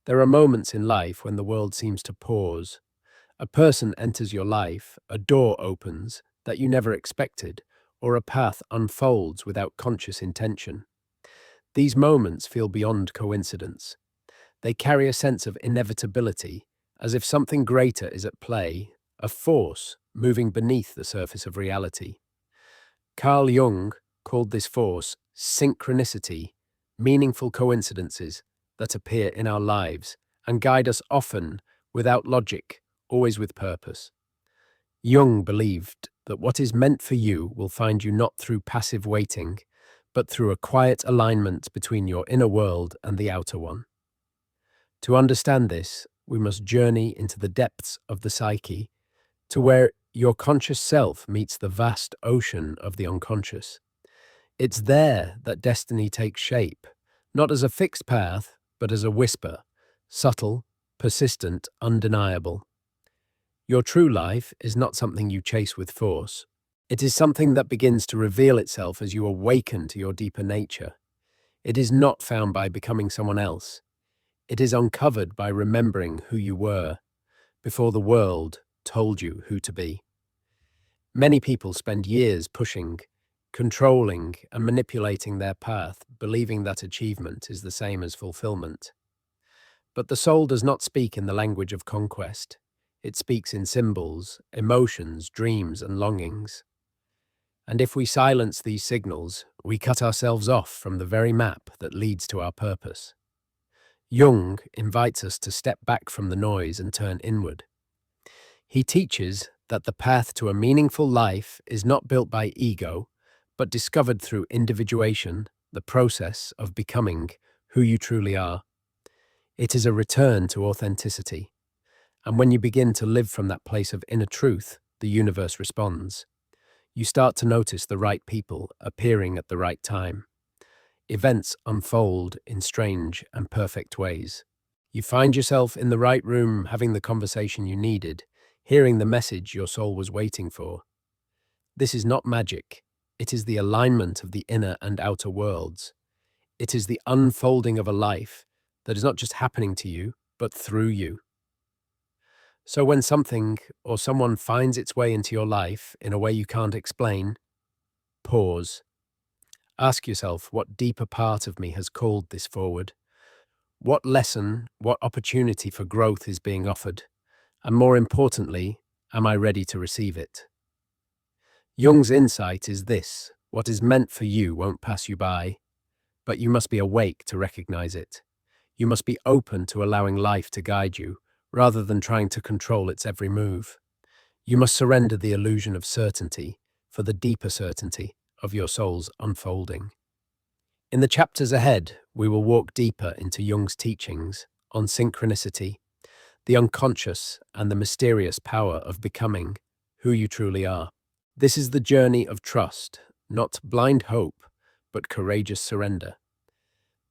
There are moments in life when the world seems to pause. A person enters your life, a door opens that you never expected, or a path unfolds without conscious intention. These moments feel beyond coincidence. They carry a sense of inevitability, as if something greater is at play, a force moving beneath the surface of reality. Carl Jung called this force synchronicity, meaningful coincidences that appear in our lives and guide us often without logic, always with purpose. Jung believed that what is meant for you will find you not through passive waiting, but through a quiet alignment between your inner world and the outer one. To understand this, we must journey into the depths of the psyche, to where your conscious self meets the vast ocean of the unconscious. It's there that destiny takes shape, not as a fixed path, but as a whisper, subtle, persistent, undeniable. Your true life is not something you chase with force. It is something that begins to reveal itself as you awaken to your deeper nature. It is not found by becoming someone else. It is uncovered by remembering who you were before the world told you who to be. Many people spend years pushing, controlling, and manipulating their path, believing that achievement is the same as fulfillment. But the soul does not speak in the language of conquest. It speaks in symbols, emotions, dreams, and longings. And if we silence these signals, we cut ourselves off from the very map that leads to our purpose. Jung invites us to step back from the noise and turn inward. He teaches that the path to a meaningful life is not built by ego, but discovered through individuation, the process of becoming who you truly are. It is a return to authenticity. And when you begin to live from that place of inner truth, the universe responds. You start to notice the right people appearing at the right time. Events unfold in strange and perfect ways. You find yourself in the right room having the conversation you needed, hearing the message your soul was waiting for. This is not magic. It is the alignment of the inner and outer worlds. It is the unfolding of a life that is not just happening to you, but through you. So when something or someone finds its way into your life in a way you can't explain, pause. Ask yourself, what deeper part of me has called this forward? What lesson, what opportunity for growth is being offered? And more importantly, am I ready to receive it? Jung's insight is this: what is meant for you won't pass you by, but you must be awake to recognize it. You must be open to allowing life to guide you, rather than trying to control its every move. You must surrender the illusion of certainty for the deeper certainty of your soul's unfolding. In the chapters ahead, we will walk deeper into Jung's teachings on synchronicity, the unconscious, and the mysterious power of becoming who you truly are. This is the journey of trust, not blind hope, but courageous surrender.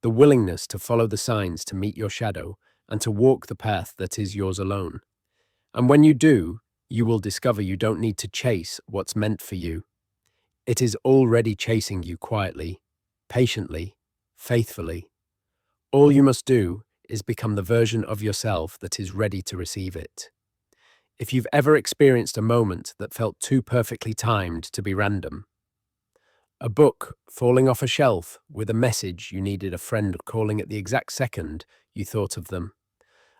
The willingness to follow the signs to meet your shadow and to walk the path that is yours alone. And when you do, you will discover you don't need to chase what's meant for you. It is already chasing you quietly, patiently, faithfully. All you must do is become the version of yourself that is ready to receive it. If you've ever experienced a moment that felt too perfectly timed to be random, a book falling off a shelf with a message you needed a friend calling at the exact second you thought of them,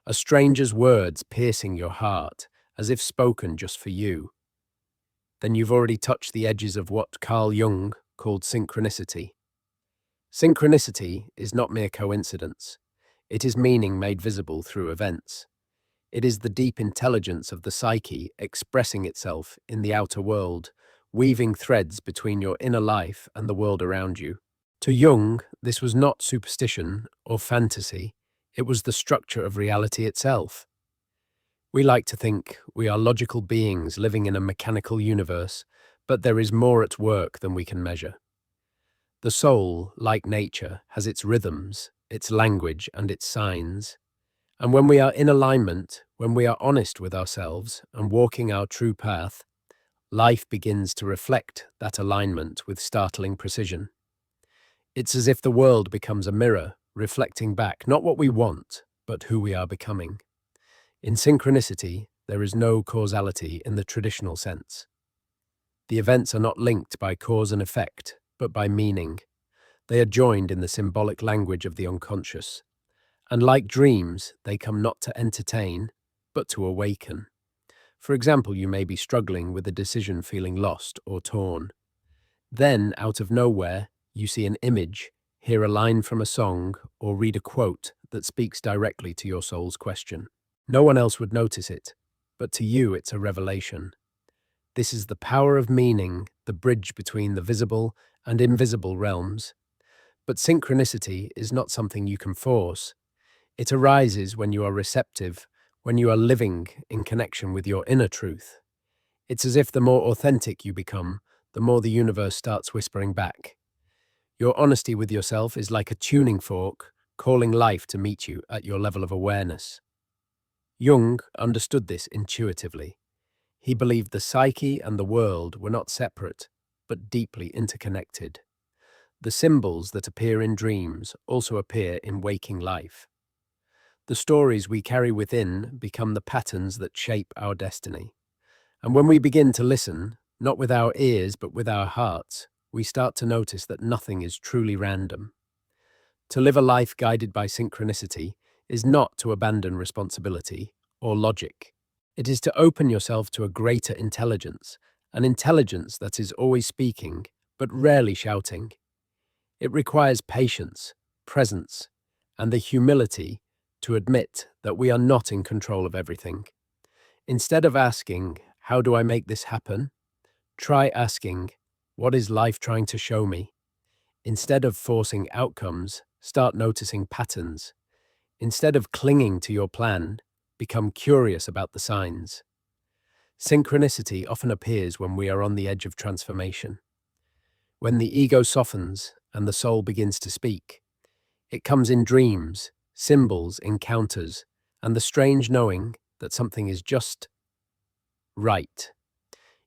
a stranger's words piercing your heart as if spoken just for you, then you've already touched the edges of what Carl Jung called synchronicity. Synchronicity is not mere coincidence. It is meaning made visible through events. It is the deep intelligence of the psyche expressing itself in the outer world, weaving threads between your inner life and the world around you. To Jung, this was not superstition or fantasy. It was the structure of reality itself. We like to think we are logical beings living in a mechanical universe, but there is more at work than we can measure. The soul, like nature, has its rhythms, its language, and its signs. And when we are in alignment, when we are honest with ourselves and walking our true path, life begins to reflect that alignment with startling precision. It's as if the world becomes a mirror, reflecting back not what we want, but who we are becoming. In synchronicity, there is no causality in the traditional sense. The events are not linked by cause and effect, but by meaning. They are joined in the symbolic language of the unconscious. And like dreams, they come not to entertain, but to awaken. For example, you may be struggling with a decision, feeling lost or torn. Then, out of nowhere, you see an image, hear a line from a song, or read a quote that speaks directly to your soul's question. No one else would notice it, but to you it's a revelation. This is the power of meaning, the bridge between the visible and invisible realms. But synchronicity is not something you can force. It arises when you are receptive, when you are living in connection with your inner truth. It's as if the more authentic you become, the more the universe starts whispering back. Your honesty with yourself is like a tuning fork, calling life to meet you at your level of awareness. Jung understood this intuitively. He believed the psyche and the world were not separate, but deeply interconnected. The symbols that appear in dreams also appear in waking life. The stories we carry within become the patterns that shape our destiny. And when we begin to listen, not with our ears but with our hearts, we start to notice that nothing is truly random. To live a life guided by synchronicity is not to abandon responsibility or logic. It is to open yourself to a greater intelligence, an intelligence that is always speaking, but rarely shouting. It requires patience, presence, and the humility to admit that we are not in control of everything. Instead of asking, "How do I make this happen?" try asking, "What is life trying to show me?" Instead of forcing outcomes, start noticing patterns. Instead of clinging to your plan, become curious about the signs. Synchronicity often appears when we are on the edge of transformation. When the ego softens and the soul begins to speak, it comes in dreams, symbols, encounters, and the strange knowing that something is just right.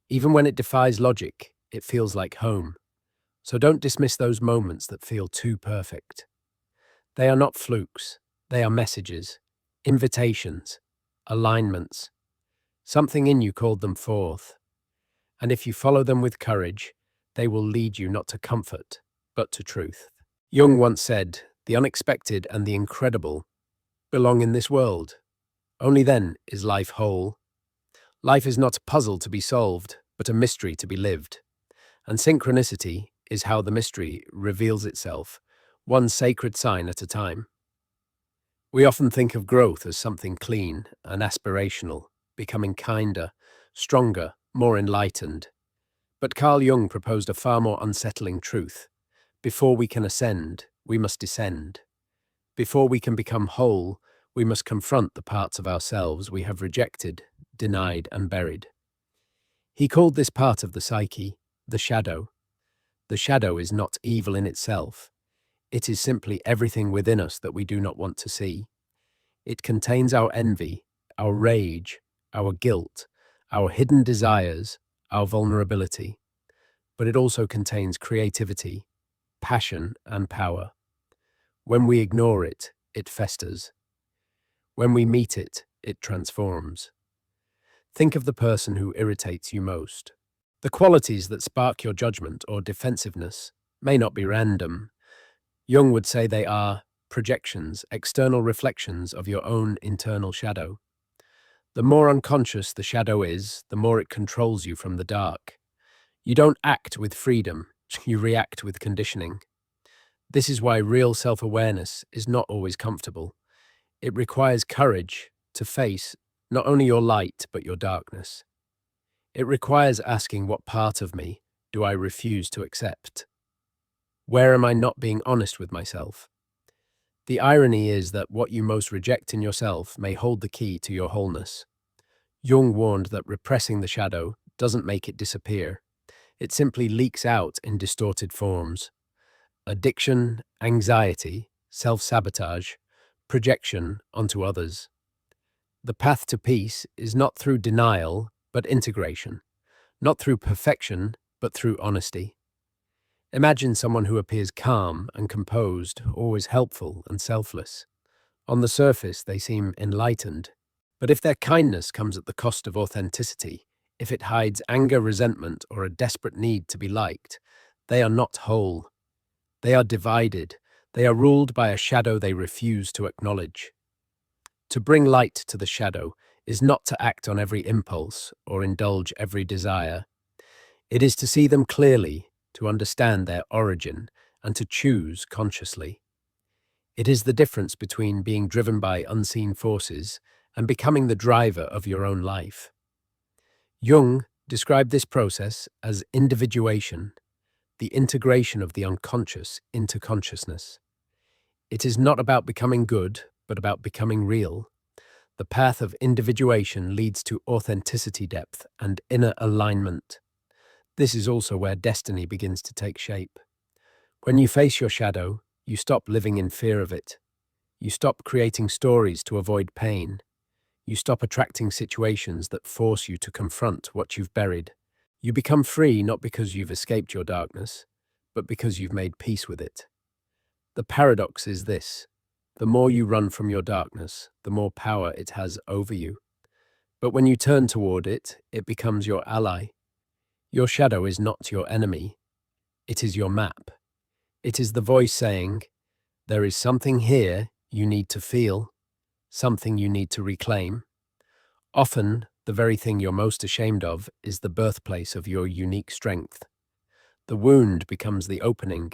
Even when it defies logic, it feels like home. So don't dismiss those moments that feel too perfect. They are not flukes. They are messages, invitations, alignments. Something in you called them forth. And if you follow them with courage, they will lead you not to comfort, but to truth. Jung once said, "The unexpected and the incredible belong in this world. Only then is life whole." Life is not a puzzle to be solved, but a mystery to be lived. And synchronicity is how the mystery reveals itself, one sacred sign at a time. We often think of growth as something clean and aspirational, becoming kinder, stronger, more enlightened. But Carl Jung proposed a far more unsettling truth. Before we can ascend, we must descend. Before we can become whole, we must confront the parts of ourselves we have rejected, denied, and buried. He called this part of the psyche the shadow. The shadow is not evil in itself. It is simply everything within us that we do not want to see. It contains our envy, our rage, our guilt, our hidden desires, our vulnerability. But it also contains creativity, passion, and power. When we ignore it, it festers. When we meet it, it transforms. Think of the person who irritates you most. The qualities that spark your judgment or defensiveness may not be random. Jung would say they are projections, external reflections of your own internal shadow. The more unconscious the shadow is, the more it controls you from the dark. You don't act with freedom, you react with conditioning. This is why real self-awareness is not always comfortable. It requires courage to face not only your light, but your darkness. It requires asking, what part of me do I refuse to accept? Where am I not being honest with myself? The irony is that what you most reject in yourself may hold the key to your wholeness. Jung warned that repressing the shadow doesn't make it disappear. It simply leaks out in distorted forms. Addiction, anxiety, self-sabotage, projection onto others. The path to peace is not through denial, but integration. Not through perfection, but through honesty. Imagine someone who appears calm and composed, always helpful and selfless. On the surface, they seem enlightened. But if their kindness comes at the cost of authenticity, if it hides anger, resentment, or a desperate need to be liked, they are not whole. They are divided. They are ruled by a shadow they refuse to acknowledge. To bring light to the shadow is not to act on every impulse or indulge every desire. It is to see them clearly, to understand their origin, and to choose consciously. It is the difference between being driven by unseen forces and becoming the driver of your own life. Jung described this process as individuation, the integration of the unconscious into consciousness. It is not about becoming good, but about becoming real. The path of individuation leads to authenticity depth and inner alignment. This is also where destiny begins to take shape. When you face your shadow, you stop living in fear of it. You stop creating stories to avoid pain. You stop attracting situations that force you to confront what you've buried. You become free not because you've escaped your darkness, but because you've made peace with it. The paradox is this: the more you run from your darkness, the more power it has over you. But when you turn toward it, it becomes your ally. Your shadow is not your enemy. It is your map. It is the voice saying, "There is something here you need to feel, something you need to reclaim." Often, the very thing you're most ashamed of is the birthplace of your unique strength. The wound becomes the opening.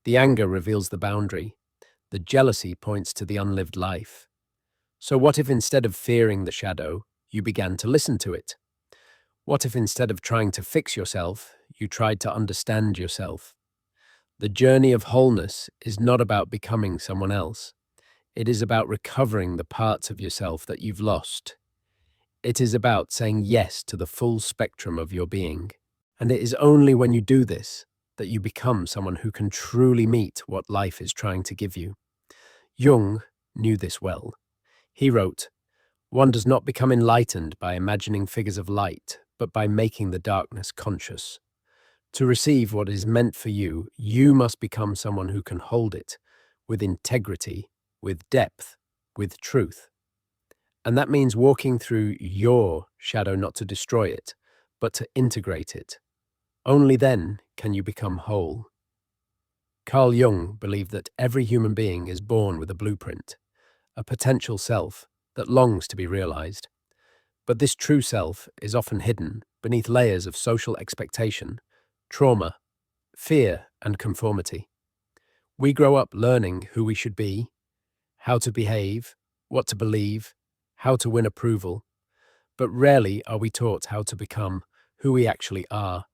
The anger reveals the boundary. The jealousy points to the unlived life. So what if instead of fearing the shadow, you began to listen to it? What if instead of trying to fix yourself, you tried to understand yourself? The journey of wholeness is not about becoming someone else. It is about recovering the parts of yourself that you've lost. It is about saying yes to the full spectrum of your being. And it is only when you do this that you become someone who can truly meet what life is trying to give you. Jung knew this well. He wrote, "One does not become enlightened by imagining figures of light, but by making the darkness conscious. To receive what is meant for you, you must become someone who can hold it with integrity, with depth, with truth. And that means walking through your shadow not to destroy it, but to integrate it. Only then can you become whole." Carl Jung believed that every human being is born with a blueprint, a potential self that longs to be realized. But this true self is often hidden beneath layers of social expectation, trauma, fear, and conformity. We grow up learning who we should be, how to behave, what to believe, how to win approval, but rarely are we taught how to become who we actually are.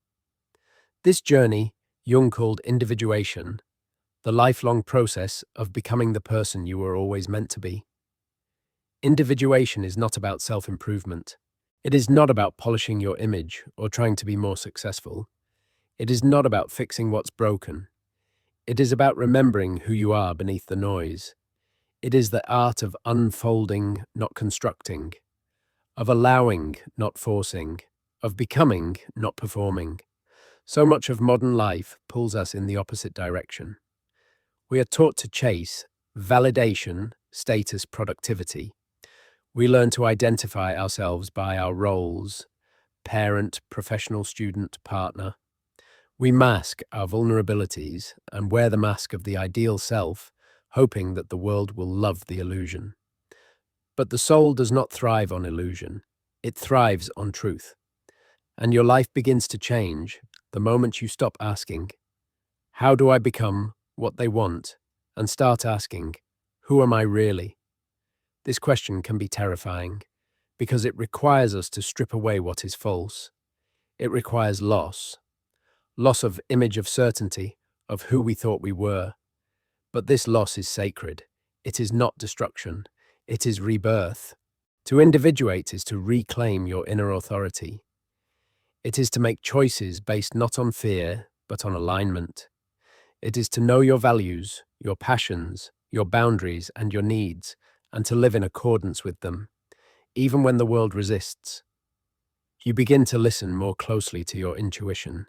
This journey, Jung called individuation, the lifelong process of becoming the person you were always meant to be. Individuation is not about self-improvement. It is not about polishing your image or trying to be more successful. It is not about fixing what's broken. It is about remembering who you are beneath the noise. It is the art of unfolding, not constructing, of allowing, not forcing, of becoming, not performing. So much of modern life pulls us in the opposite direction. We are taught to chase validation, status, productivity. We learn to identify ourselves by our roles: parent, professional, student, partner. We mask our vulnerabilities and wear the mask of the ideal self, hoping that the world will love the illusion. But the soul does not thrive on illusion. It thrives on truth. And your life begins to change the moment you stop asking, "How do I become what they want?" and start asking, "Who am I really?" This question can be terrifying because it requires us to strip away what is false. It requires loss of image, of certainty, of who we thought we were. But this loss is sacred. It is not destruction. It is rebirth. To individuate is to reclaim your inner authority. It is to make choices based not on fear, but on alignment. It is to know your values, your passions, your boundaries, and your needs, and to live in accordance with them, even when the world resists. You begin to listen more closely to your intuition.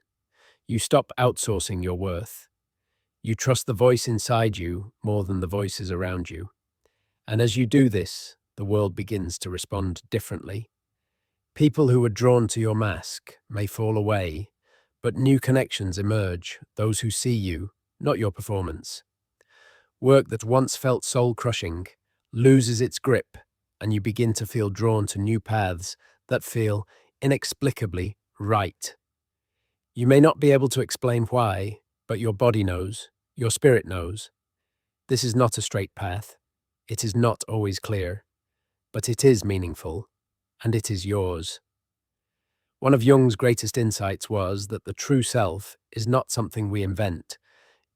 You stop outsourcing your worth. You trust the voice inside you more than the voices around you. And as you do this, the world begins to respond differently. People who are drawn to your mask may fall away, but new connections emerge, those who see you, not your performance. Work that once felt soul-crushing loses its grip, and you begin to feel drawn to new paths that feel inexplicably right. You may not be able to explain why, but your body knows, your spirit knows. This is not a straight path. It is not always clear, but it is meaningful, and it is yours. One of Jung's greatest insights was that the true self is not something we invent,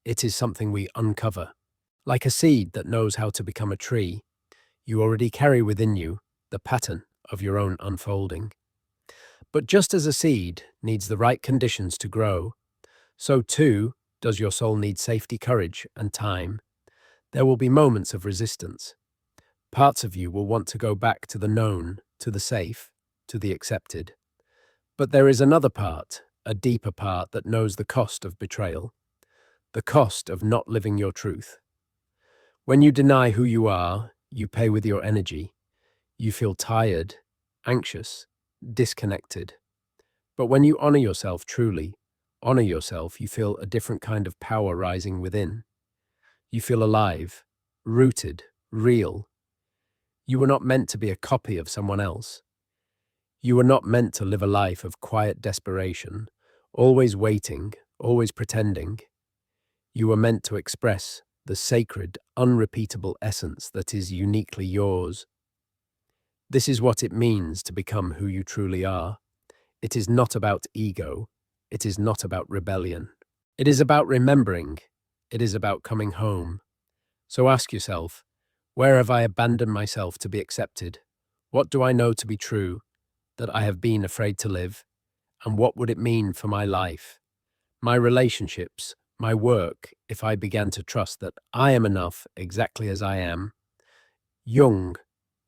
it is something we uncover. Like a seed that knows how to become a tree, you already carry within you the pattern of your own unfolding. But just as a seed needs the right conditions to grow, so too does your soul need safety, courage, and time. There will be moments of resistance. Parts of you will want to go back to the known, to the safe, to the accepted. But there is another part, a deeper part that knows the cost of betrayal, the cost of not living your truth. When you deny who you are, you pay with your energy. You feel tired, anxious, disconnected. But when you honor yourself truly, honor yourself, you feel a different kind of power rising within. You feel alive, rooted, real. You were not meant to be a copy of someone else. You were not meant to live a life of quiet desperation, always waiting, always pretending. You were meant to express the sacred, unrepeatable essence that is uniquely yours. This is what it means to become who you truly are. It is not about ego. It is not about rebellion. It is about remembering. It is about coming home. So ask yourself, where have I abandoned myself to be accepted? What do I know to be true that I have been afraid to live? And what would it mean for my life, my relationships, my work, if I began to trust that I am enough exactly as I am? Jung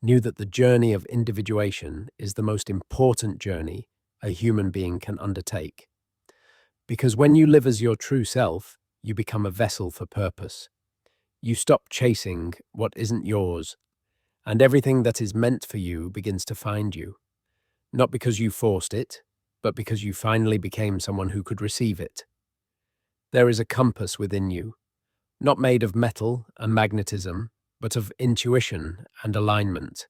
knew that the journey of individuation is the most important journey a human being can undertake. Because when you live as your true self, you become a vessel for purpose. You stop chasing what isn't yours, and everything that is meant for you begins to find you. Not because you forced it, but because you finally became someone who could receive it. There is a compass within you, not made of metal and magnetism, but of intuition and alignment.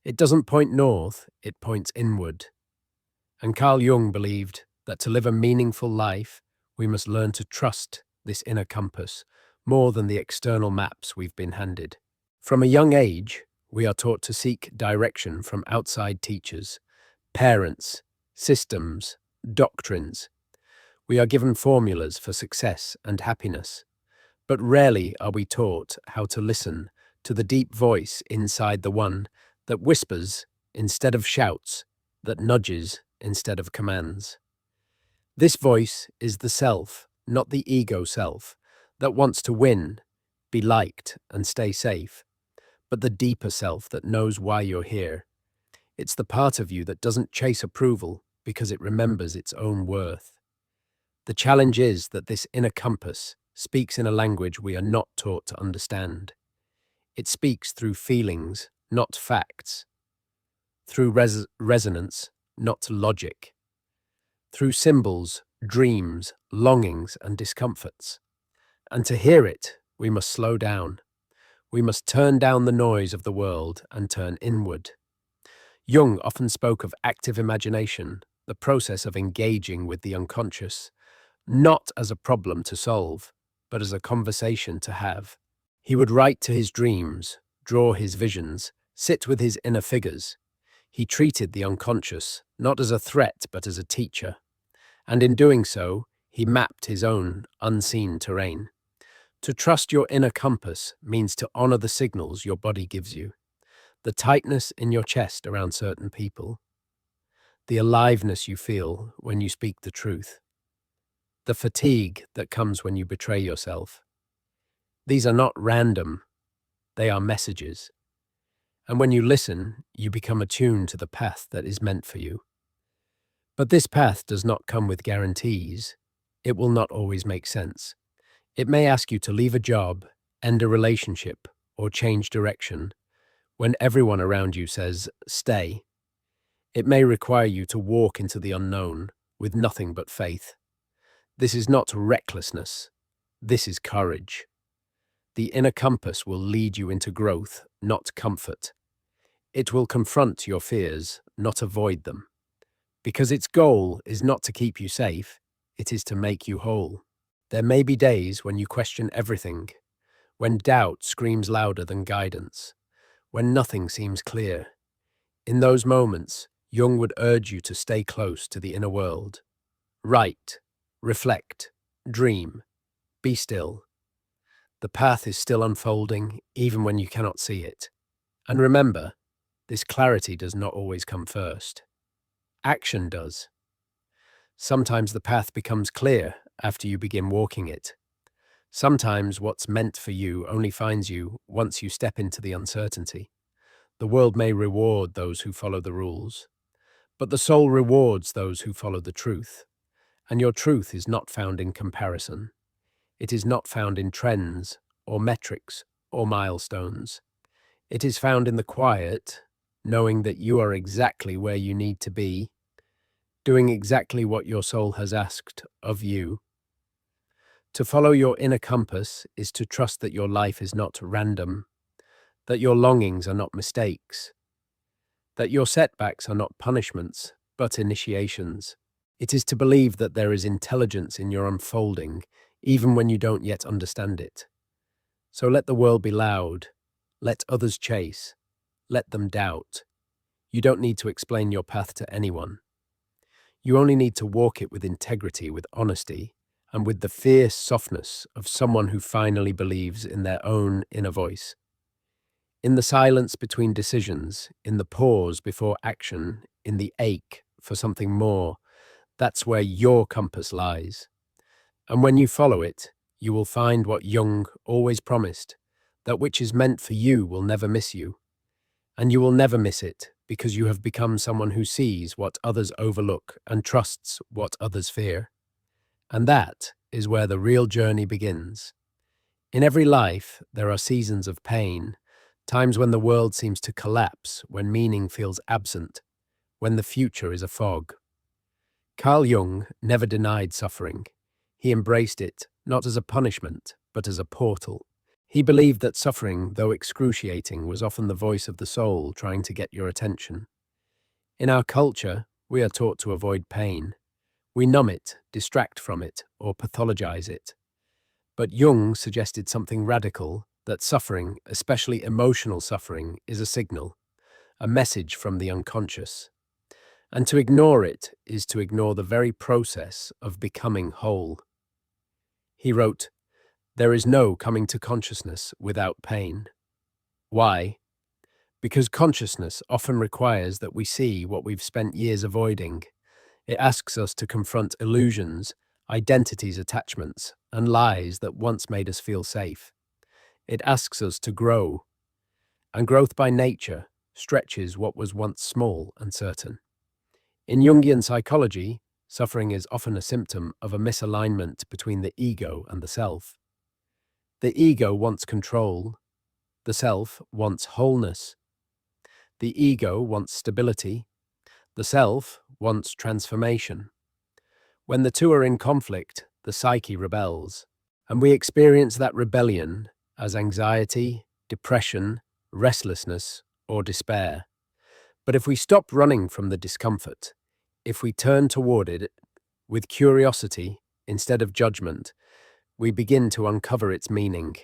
It doesn't point north, it points inward. And Carl Jung believed that to live a meaningful life, we must learn to trust this inner compass more than the external maps we've been handed. From a young age, we are taught to seek direction from outside teachers, parents, systems, doctrines. We are given formulas for success and happiness, but rarely are we taught how to listen to the deep voice inside the one that whispers instead of shouts, that nudges instead of commands. This voice is the self, not the ego self, that wants to win, be liked, and stay safe, but the deeper self that knows why you're here. It's the part of you that doesn't chase approval because it remembers its own worth. The challenge is that this inner compass speaks in a language we are not taught to understand. It speaks through feelings, not facts, through resonance, not logic, through symbols, dreams, longings, and discomforts. And to hear it, we must slow down. We must turn down the noise of the world and turn inward. Jung often spoke of active imagination, the process of engaging with the unconscious, not as a problem to solve, but as a conversation to have. He would write to his dreams, draw his visions, sit with his inner figures. He treated the unconscious not as a threat but as a teacher, and in doing so, he mapped his own unseen terrain. To trust your inner compass means to honor the signals your body gives you, the tightness in your chest around certain people, the aliveness you feel when you speak the truth, the fatigue that comes when you betray yourself. These are not random, they are messages. And when you listen, you become attuned to the path that is meant for you. But this path does not come with guarantees. It will not always make sense. It may ask you to leave a job, end a relationship, or change direction, When everyone around you says, stay, it may require you to walk into the unknown with nothing but faith. This is not recklessness. This is courage. The inner compass will lead you into growth, not comfort. It will confront your fears, not avoid them. Because its goal is not to keep you safe, it is to make you whole. There may be days when you question everything, when doubt screams louder than guidance, when nothing seems clear. In those moments, Jung would urge you to stay close to the inner world. Write, reflect, dream, be still. The path is still unfolding, even when you cannot see it. And remember, this clarity does not always come first. Action does. Sometimes the path becomes clear after you begin walking it. Sometimes what's meant for you only finds you once you step into the uncertainty. The world may reward those who follow the rules, but the soul rewards those who follow the truth. And your truth is not found in comparison. It is not found in trends or metrics or milestones. It is found in the quiet, knowing that you are exactly where you need to be, doing exactly what your soul has asked of you. To follow your inner compass is to trust that your life is not random, that your longings are not mistakes, that your setbacks are not punishments, but initiations. It is to believe that there is intelligence in your unfolding, even when you don't yet understand it. So let the world be loud, let others chase, let them doubt. You don't need to explain your path to anyone. You only need to walk it with integrity, with honesty, and with the fierce softness of someone who finally believes in their own inner voice. In the silence between decisions, in the pause before action, in the ache for something more, that's where your compass lies. And when you follow it, you will find what Jung always promised, that which is meant for you will never miss you. And you will never miss it because you have become someone who sees what others overlook and trusts what others fear. And that is where the real journey begins. In every life, there are seasons of pain, times when the world seems to collapse, when meaning feels absent, when the future is a fog. Carl Jung never denied suffering. He embraced it, not as a punishment, but as a portal. He believed that suffering, though excruciating, was often the voice of the soul trying to get your attention. In our culture, we are taught to avoid pain. We numb it, distract from it, or pathologize it. But Jung suggested something radical, that suffering, especially emotional suffering, is a signal, a message from the unconscious. And to ignore it is to ignore the very process of becoming whole. He wrote, "There is no coming to consciousness without pain." Why? Because consciousness often requires that we see what we've spent years avoiding. It asks us to confront illusions, identities, attachments, and lies that once made us feel safe. It asks us to grow, and growth by nature stretches what was once small and certain. In Jungian psychology, suffering is often a symptom of a misalignment between the ego and the self. The ego wants control, the self wants wholeness. The ego wants stability, the self wants transformation. When the two are in conflict, the psyche rebels, and we experience that rebellion as anxiety, depression, restlessness, or despair. But if we stop running from the discomfort, if we turn toward it with curiosity instead of judgment, we begin to uncover its meaning.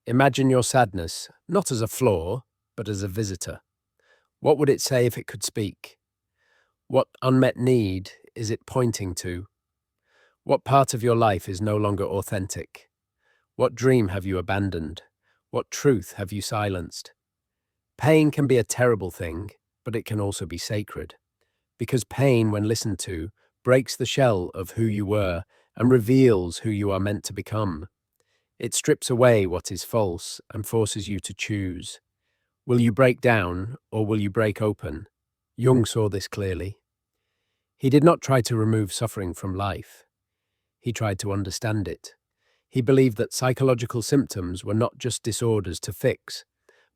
Imagine your sadness not as a flaw, but as a visitor. What would it say if it could speak? What unmet need is it pointing to? What part of your life is no longer authentic? What dream have you abandoned? What truth have you silenced? Pain can be a terrible thing, but it can also be sacred. Because pain, when listened to, breaks the shell of who you were and reveals who you are meant to become. It strips away what is false and forces you to choose. Will you break down or will you break open? Jung saw this clearly. He did not try to remove suffering from life. He tried to understand it. He believed that psychological symptoms were not just disorders to fix,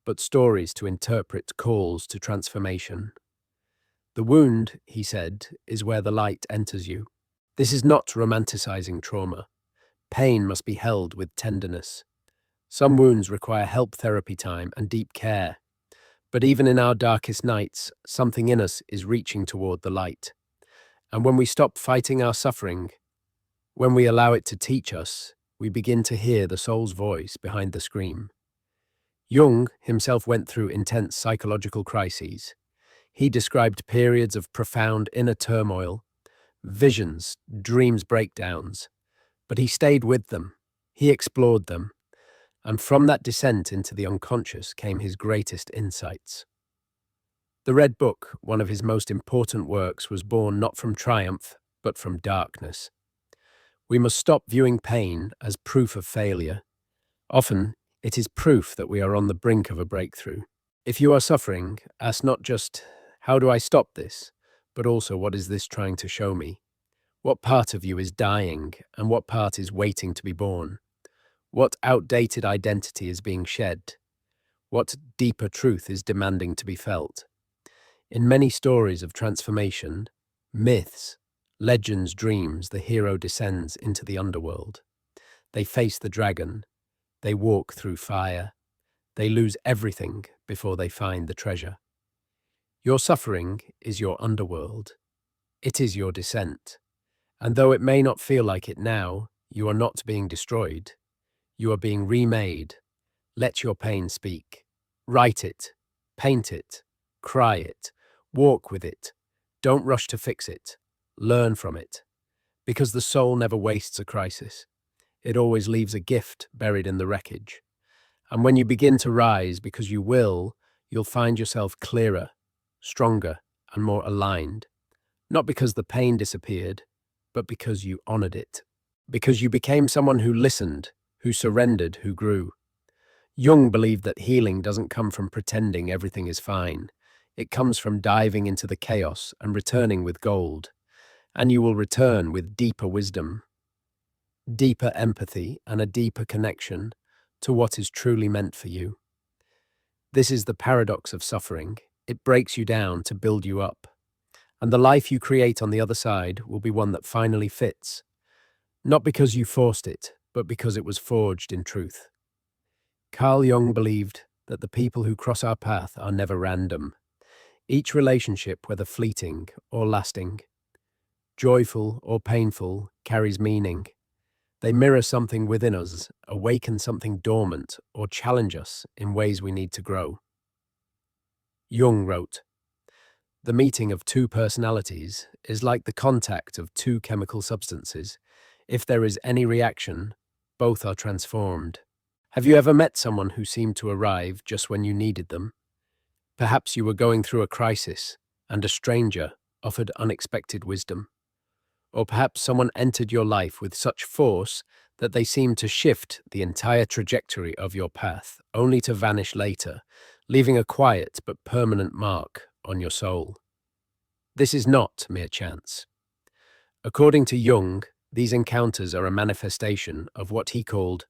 but stories to interpret calls to transformation. The wound, he said, is where the light enters you. This is not romanticizing trauma. Pain must be held with tenderness. Some wounds require help therapy time and deep care. But even in our darkest nights, something in us is reaching toward the light. And when we stop fighting our suffering, when we allow it to teach us, we begin to hear the soul's voice behind the scream. Jung himself went through intense psychological crises. He described periods of profound inner turmoil, visions, dreams breakdowns, but he stayed with them. He explored them. And from that descent into the unconscious came his greatest insights. The Red Book, one of his most important works, was born not from triumph, but from darkness. We must stop viewing pain as proof of failure. Often, it is proof that we are on the brink of a breakthrough. If you are suffering, ask not just, how do I stop this, but also, what is this trying to show me? What part of you is dying, and what part is waiting to be born? What outdated identity is being shed? What deeper truth is demanding to be felt? In many stories of transformation, myths, legends, dreams, the hero descends into the underworld. They face the dragon. They walk through fire. They lose everything before they find the treasure. Your suffering is your underworld. It is your descent. And though it may not feel like it now, you are not being destroyed. You are being remade. Let your pain speak. Write it. Paint it. Cry it. Walk with it. Don't rush to fix it. Learn from it. Because the soul never wastes a crisis. It always leaves a gift buried in the wreckage. And when you begin to rise, because you will, you'll find yourself clearer, stronger, and more aligned. Not because the pain disappeared, but because you honored it. Because you became someone who listened, who surrendered, who grew. Jung believed that healing doesn't come from pretending everything is fine. It comes from diving into the chaos and returning with gold. And you will return with deeper wisdom, deeper empathy, and a deeper connection to what is truly meant for you. This is the paradox of suffering. It breaks you down to build you up. And the life you create on the other side will be one that finally fits. Not because you forced it, but because it was forged in truth. Carl Jung believed that the people who cross our path are never random. Each relationship, whether fleeting or lasting, joyful or painful, carries meaning. They mirror something within us, awaken something dormant, or challenge us in ways we need to grow. Jung wrote, "The meeting of two personalities is like the contact of two chemical substances. If there is any reaction, both are transformed." Have you ever met someone who seemed to arrive just when you needed them? Perhaps you were going through a crisis, and a stranger offered unexpected wisdom. Or perhaps someone entered your life with such force that they seemed to shift the entire trajectory of your path, only to vanish later, leaving a quiet but permanent mark on your soul. This is not mere chance. According to Jung, these encounters are a manifestation of what he called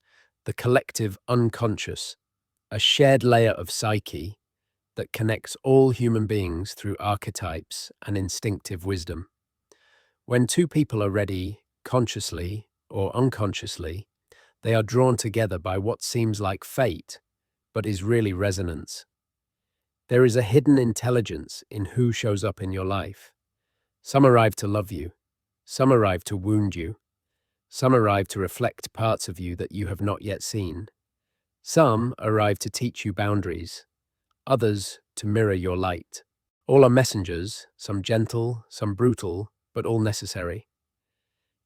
the collective unconscious, a shared layer of psyche that connects all human beings through archetypes and instinctive wisdom. When two people are ready, consciously or unconsciously, they are drawn together by what seems like fate, but is really resonance. There is a hidden intelligence in who shows up in your life. Some arrive to love you. Some arrive to wound you. Some arrive to reflect parts of you that you have not yet seen. Some arrive to teach you boundaries. Others to mirror your light. All are messengers, some gentle, some brutal, but all necessary.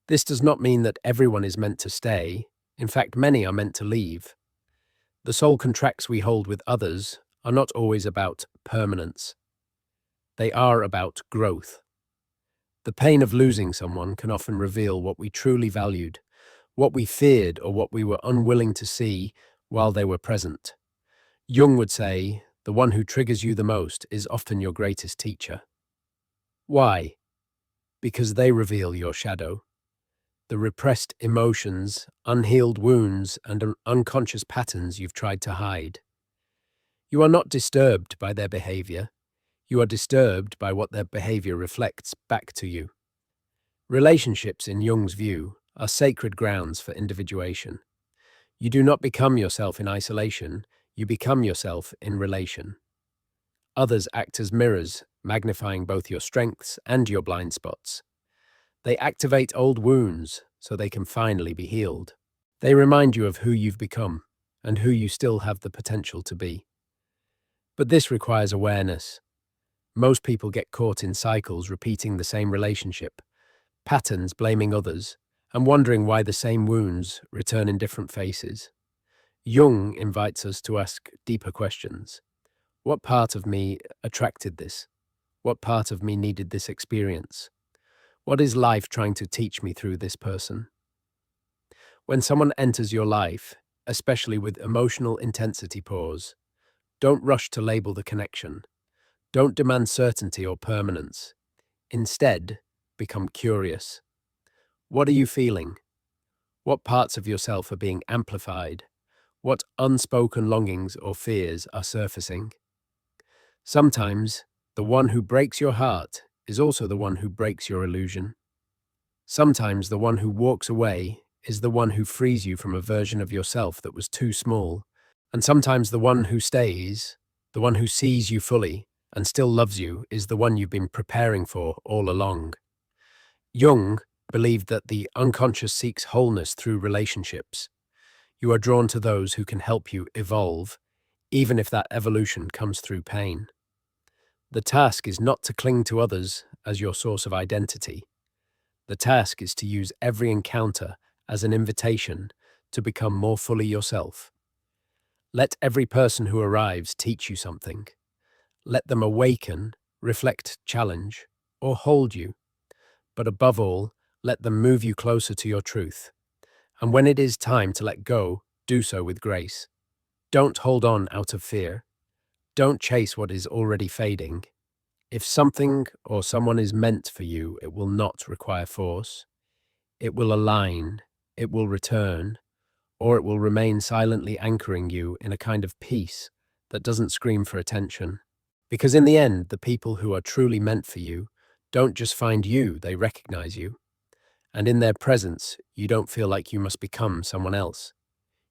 This does not mean that everyone is meant to stay. In fact, many are meant to leave. The soul contracts we hold with others are not always about permanence. They are about growth. The pain of losing someone can often reveal what we truly valued, what we feared, or what we were unwilling to see while they were present. Jung would say, the one who triggers you the most is often your greatest teacher. Why? Because they reveal your shadow. The repressed emotions, unhealed wounds, and unconscious patterns you've tried to hide. You are not disturbed by their behavior. You are disturbed by what their behavior reflects back to you. Relationships, in Jung's view, are sacred grounds for individuation. You do not become yourself in isolation, you become yourself in relation. Others act as mirrors, magnifying both your strengths and your blind spots. They activate old wounds so they can finally be healed. They remind you of who you've become and who you still have the potential to be. But this requires awareness. Most people get caught in cycles repeating the same relationship, patterns blaming others, and wondering why the same wounds return in different faces. Jung invites us to ask deeper questions. What part of me attracted this? What part of me needed this experience? What is life trying to teach me through this person? When someone enters your life, especially with emotional intensity pause, don't rush to label the connection. Don't demand certainty or permanence. Instead, become curious. What are you feeling? What parts of yourself are being amplified? What unspoken longings or fears are surfacing? Sometimes, the one who breaks your heart is also the one who breaks your illusion. Sometimes the one who walks away is the one who frees you from a version of yourself that was too small. And sometimes the one who stays, the one who sees you fully and still loves you, is the one you've been preparing for all along. Jung believed that the unconscious seeks wholeness through relationships. You are drawn to those who can help you evolve, even if that evolution comes through pain. The task is not to cling to others as your source of identity. The task is to use every encounter as an invitation to become more fully yourself. Let every person who arrives teach you something. Let them awaken, reflect, challenge, or hold you. But above all, let them move you closer to your truth. And when it is time to let go, do so with grace. Don't hold on out of fear. Don't chase what is already fading. If something or someone is meant for you, it will not require force. It will align, it will return, or it will remain silently anchoring you in a kind of peace that doesn't scream for attention. Because in the end, the people who are truly meant for you don't just find you, they recognize you. And in their presence, you don't feel like you must become someone else.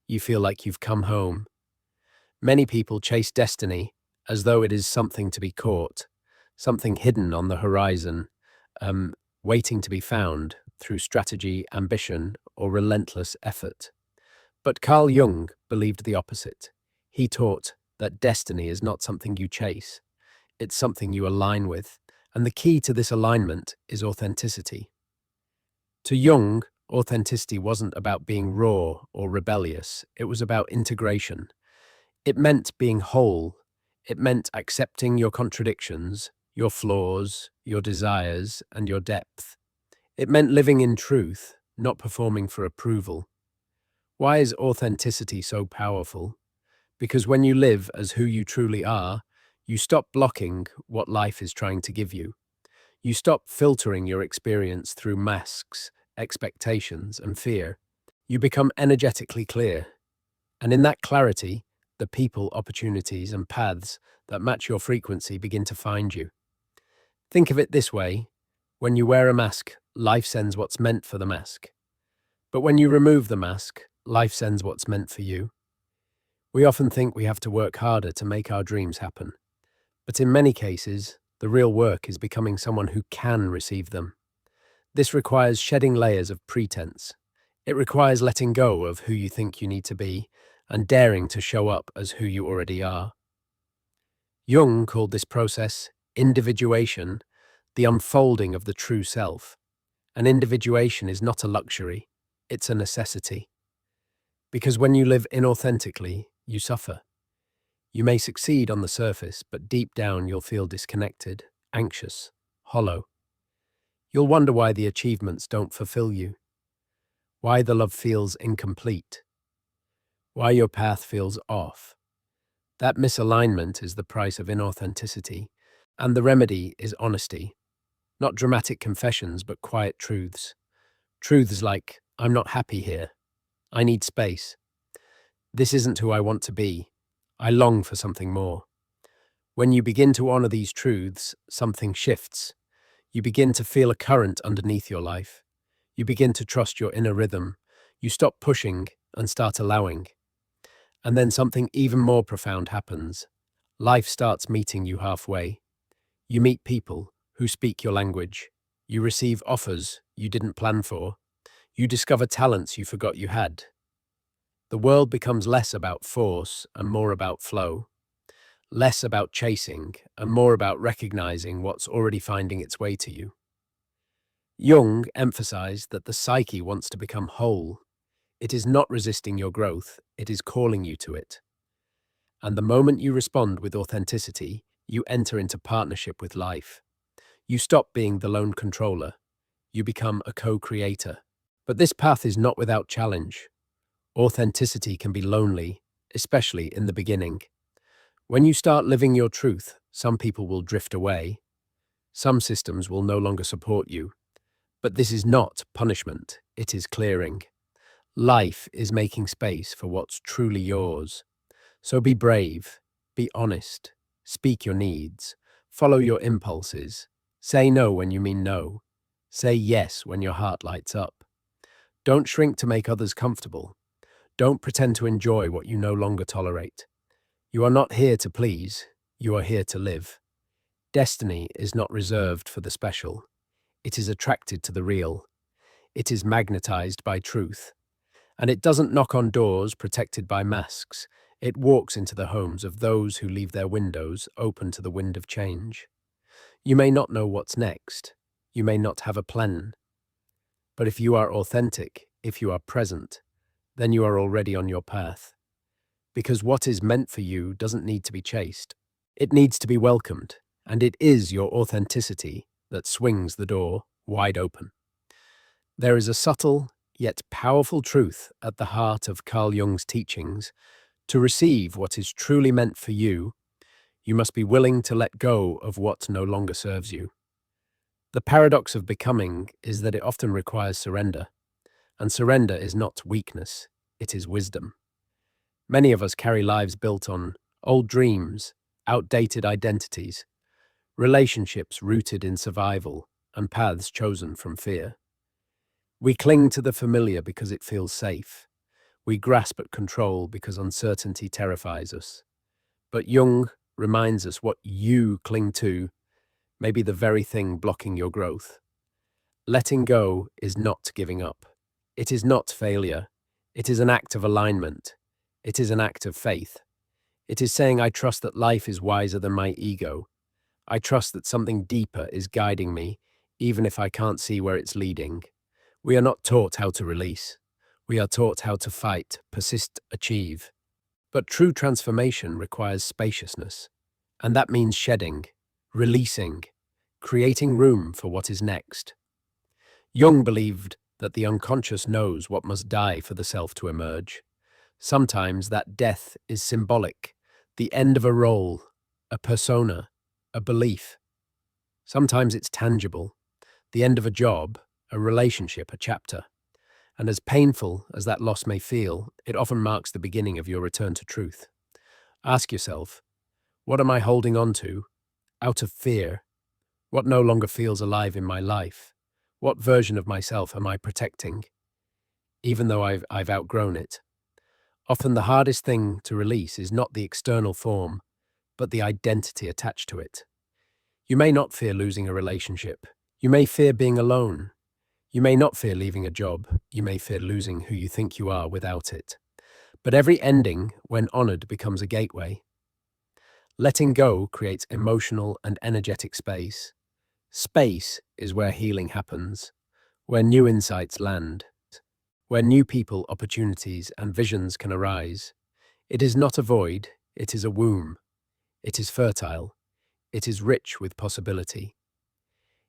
You feel like you've come home. Many people chase destiny as though it is something to be caught, something hidden on the horizon, waiting to be found through strategy, ambition, or relentless effort. But Carl Jung believed the opposite. He taught that destiny is not something you chase, it's something you align with, and the key to this alignment is authenticity. To Jung, authenticity wasn't about being raw or rebellious, it was about integration. It meant being whole. It meant accepting your contradictions, your flaws, your desires, and your depth. It meant living in truth, not performing for approval. Why is authenticity so powerful? Because when you live as who you truly are, you stop blocking what life is trying to give you. You stop filtering your experience through masks, expectations, and fear. You become energetically clear. And in that clarity, the people, opportunities, and paths that match your frequency begin to find you. Think of it this way: when you wear a mask, life sends what's meant for the mask. But when you remove the mask, life sends what's meant for you. We often think we have to work harder to make our dreams happen. But in many cases, the real work is becoming someone who can receive them. This requires shedding layers of pretense. It requires letting go of who you think you need to be and daring to show up as who you already are. Jung called this process individuation, the unfolding of the true self. And individuation is not a luxury, it's a necessity. Because when you live inauthentically, you suffer. You may succeed on the surface, but deep down you'll feel disconnected, anxious, hollow. You'll wonder why the achievements don't fulfill you, why the love feels incomplete, why your path feels off. That misalignment is the price of inauthenticity, and the remedy is honesty. Not dramatic confessions, but quiet truths. Truths like, I'm not happy here. I need space. This isn't who I want to be. I long for something more. When you begin to honor these truths, something shifts. You begin to feel a current underneath your life. You begin to trust your inner rhythm. You stop pushing and start allowing. And then something even more profound happens. Life starts meeting you halfway. You meet people who speak your language. You receive offers you didn't plan for. You discover talents you forgot you had. The world becomes less about force and more about flow, less about chasing and more about recognizing what's already finding its way to you. Jung emphasized that the psyche wants to become whole. It is not resisting your growth, it is calling you to it. And the moment you respond with authenticity, you enter into partnership with life. You stop being the lone controller. You become a co-creator. But this path is not without challenge. Authenticity can be lonely, especially in the beginning. When you start living your truth, some people will drift away. Some systems will no longer support you. But this is not punishment, it is clearing. Life is making space for what's truly yours. So be brave, be honest, speak your needs, follow your impulses, say no when you mean no, say yes when your heart lights up. Don't shrink to make others comfortable. Don't pretend to enjoy what you no longer tolerate. You are not here to please, you are here to live. Destiny is not reserved for the special. It is attracted to the real. It is magnetized by truth. And it doesn't knock on doors protected by masks. It walks into the homes of those who leave their windows open to the wind of change. You may not know what's next. You may not have a plan. But if you are authentic, if you are present, then you are already on your path. Because what is meant for you doesn't need to be chased. It needs to be welcomed, and it is your authenticity that swings the door wide open. There is a subtle yet powerful truth at the heart of Carl Jung's teachings. To receive what is truly meant for you, you must be willing to let go of what no longer serves you. The paradox of becoming is that it often requires surrender, and surrender is not weakness, it is wisdom. Many of us carry lives built on old dreams, outdated identities, relationships rooted in survival, and paths chosen from fear. We cling to the familiar because it feels safe. We grasp at control because uncertainty terrifies us. But Jung reminds us what you cling to may be the very thing blocking your growth. Letting go is not giving up. It is not failure. It is an act of alignment. It is an act of faith. It is saying, I trust that life is wiser than my ego. I trust that something deeper is guiding me, even if I can't see where it's leading. We are not taught how to release. We are taught how to fight, persist, achieve. But true transformation requires spaciousness. And that means shedding, releasing, creating room for what is next. Jung believed that the unconscious knows what must die for the self to emerge. Sometimes that death is symbolic, the end of a role, a persona, a belief. Sometimes it's tangible, the end of a job, a relationship, a chapter. And as painful as that loss may feel, it often marks the beginning of your return to truth. Ask yourself, what am I holding on to out of fear? What no longer feels alive in my life? What version of myself am I protecting, even though I've outgrown it? Often the hardest thing to release is not the external form, but the identity attached to it. You may not fear losing a relationship. You may fear being alone. You may not fear leaving a job. You may fear losing who you think you are without it. But every ending, when honored, becomes a gateway. Letting go creates emotional and energetic space. Space is where healing happens, where new insights land, where new people, opportunities, and visions can arise. It is not a void, it is a womb. It is fertile. It is rich with possibility.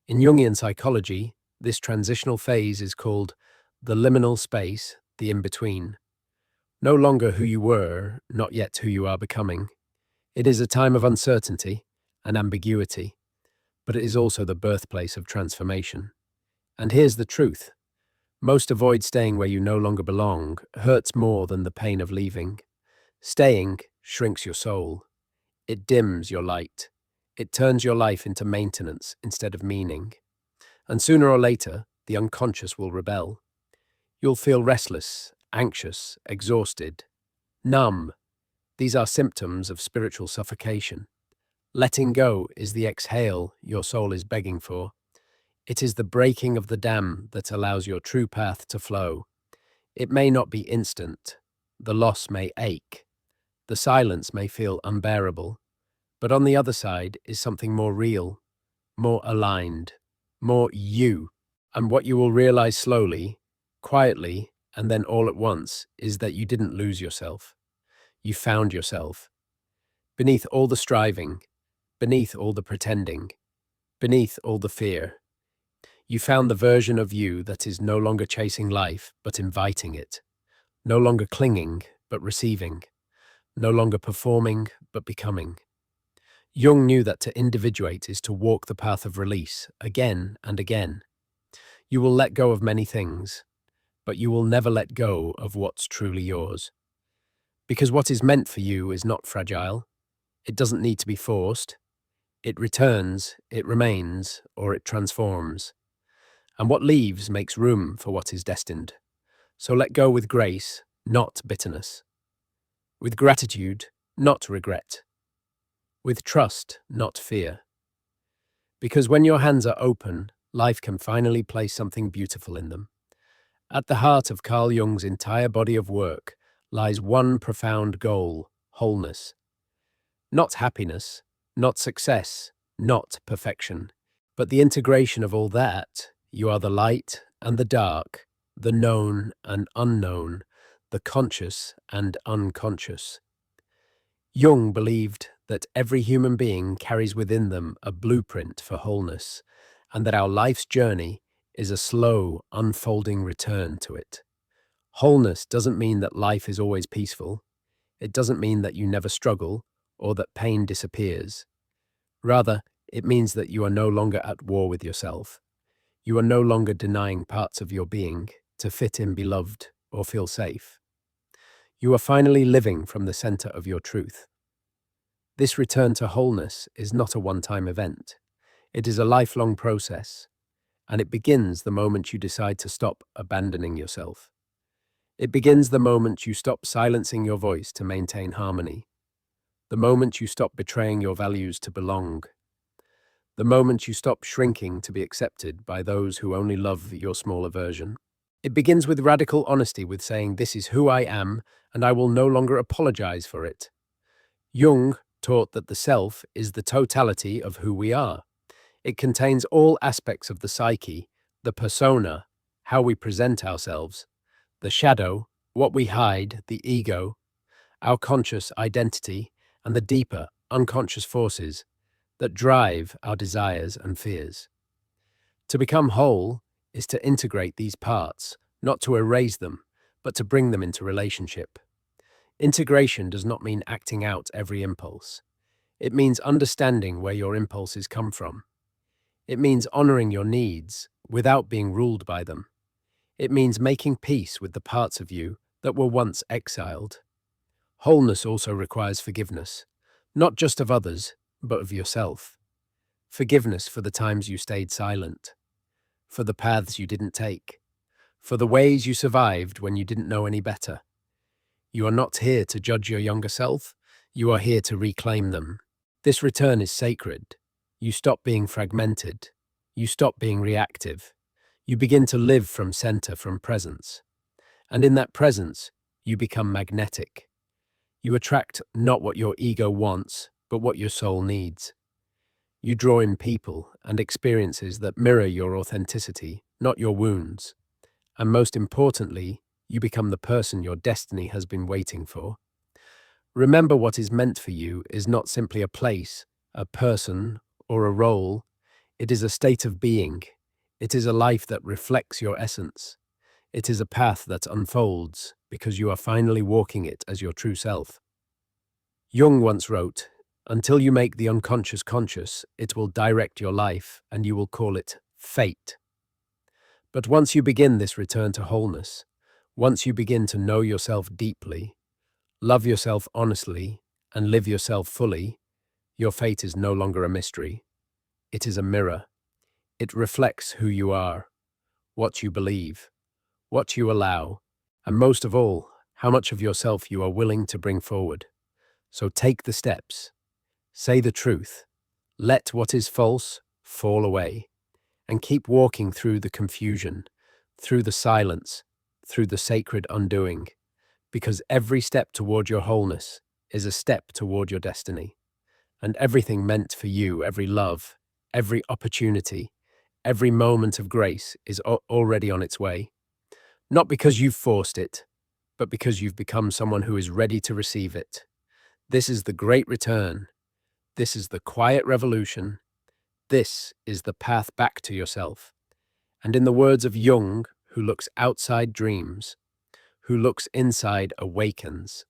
In Jungian psychology, this transitional phase is called the liminal space, the in-between. No longer who you were, not yet who you are becoming. It is a time of uncertainty and ambiguity, but it is also the birthplace of transformation. And here's the truth. Most avoid staying where you no longer belong hurts more than the pain of leaving. Staying shrinks your soul. It dims your light. It turns your life into maintenance instead of meaning. And sooner or later, the unconscious will rebel. You'll feel restless, anxious, exhausted, numb. These are symptoms of spiritual suffocation. Letting go is the exhale your soul is begging for. It is the breaking of the dam that allows your true path to flow. It may not be instant. The loss may ache. The silence may feel unbearable. But on the other side is something more real, more aligned, more you. And what you will realize slowly, quietly, and then all at once is that you didn't lose yourself. You found yourself. Beneath all the striving, beneath all the pretending, beneath all the fear, you found the version of you that is no longer chasing life, but inviting it. No longer clinging, but receiving. No longer performing, but becoming. Jung knew that to individuate is to walk the path of release again and again. You will let go of many things, but you will never let go of what's truly yours. Because what is meant for you is not fragile. It doesn't need to be forced. It returns, it remains, or it transforms. And what leaves makes room for what is destined. So let go with grace, not bitterness. With gratitude, not regret. With trust, not fear. Because when your hands are open, life can finally place something beautiful in them. At the heart of Carl Jung's entire body of work lies one profound goal: wholeness. Not happiness, not success, not perfection, but the integration of all that. You are the light and the dark, the known and unknown, the conscious and unconscious. Jung believed that every human being carries within them a blueprint for wholeness, and that our life's journey is a slow, unfolding return to it. Wholeness doesn't mean that life is always peaceful. It doesn't mean that you never struggle or that pain disappears. Rather, it means that you are no longer at war with yourself. You are no longer denying parts of your being to fit in beloved or feel safe. You are finally living from the center of your truth. This return to wholeness is not a one-time event. It is a lifelong process, and it begins the moment you decide to stop abandoning yourself. It begins the moment you stop silencing your voice to maintain harmony, the moment you stop betraying your values to belong, the moment you stop shrinking to be accepted by those who only love your smaller version. It begins with radical honesty, with saying, "This is who I am, and I will no longer apologize for it." Jung taught that the self is the totality of who we are. It contains all aspects of the psyche, the persona, how we present ourselves, the shadow, what we hide, the ego, our conscious identity, and the deeper, unconscious forces that drive our desires and fears. To become whole is to integrate these parts, not to erase them, but to bring them into relationship. Integration does not mean acting out every impulse. It means understanding where your impulses come from. It means honoring your needs without being ruled by them. It means making peace with the parts of you that were once exiled. Wholeness also requires forgiveness, not just of others, but of yourself. Forgiveness for the times you stayed silent, for the paths you didn't take, for the ways you survived when you didn't know any better. You are not here to judge your younger self. You are here to reclaim them. This return is sacred. You stop being fragmented. You stop being reactive. You begin to live from center, from presence. And in that presence, you become magnetic. You attract not what your ego wants, but what your soul needs. You draw in people and experiences that mirror your authenticity, not your wounds. And most importantly, you become the person your destiny has been waiting for. Remember, what is meant for you is not simply a place, a person, or a role. It is a state of being. It is a life that reflects your essence. It is a path that unfolds because you are finally walking it as your true self. Jung once wrote, "Until you make the unconscious conscious, it will direct your life, and you will call it fate." But once you begin this return to wholeness, once you begin to know yourself deeply, love yourself honestly, and live yourself fully, your fate is no longer a mystery. It is a mirror. It reflects who you are, what you believe, what you allow, and most of all, how much of yourself you are willing to bring forward. So take the steps. Say the truth. Let what is false fall away. And keep walking through the confusion, through the silence, through the sacred undoing. Because every step toward your wholeness is a step toward your destiny. And everything meant for you, every love, every opportunity, every moment of grace is already on its way. Not because you've forced it, but because you've become someone who is ready to receive it. This is the great return. This is the quiet revolution. This is the path back to yourself. And in the words of Jung, who looks outside dreams, who looks inside awakens.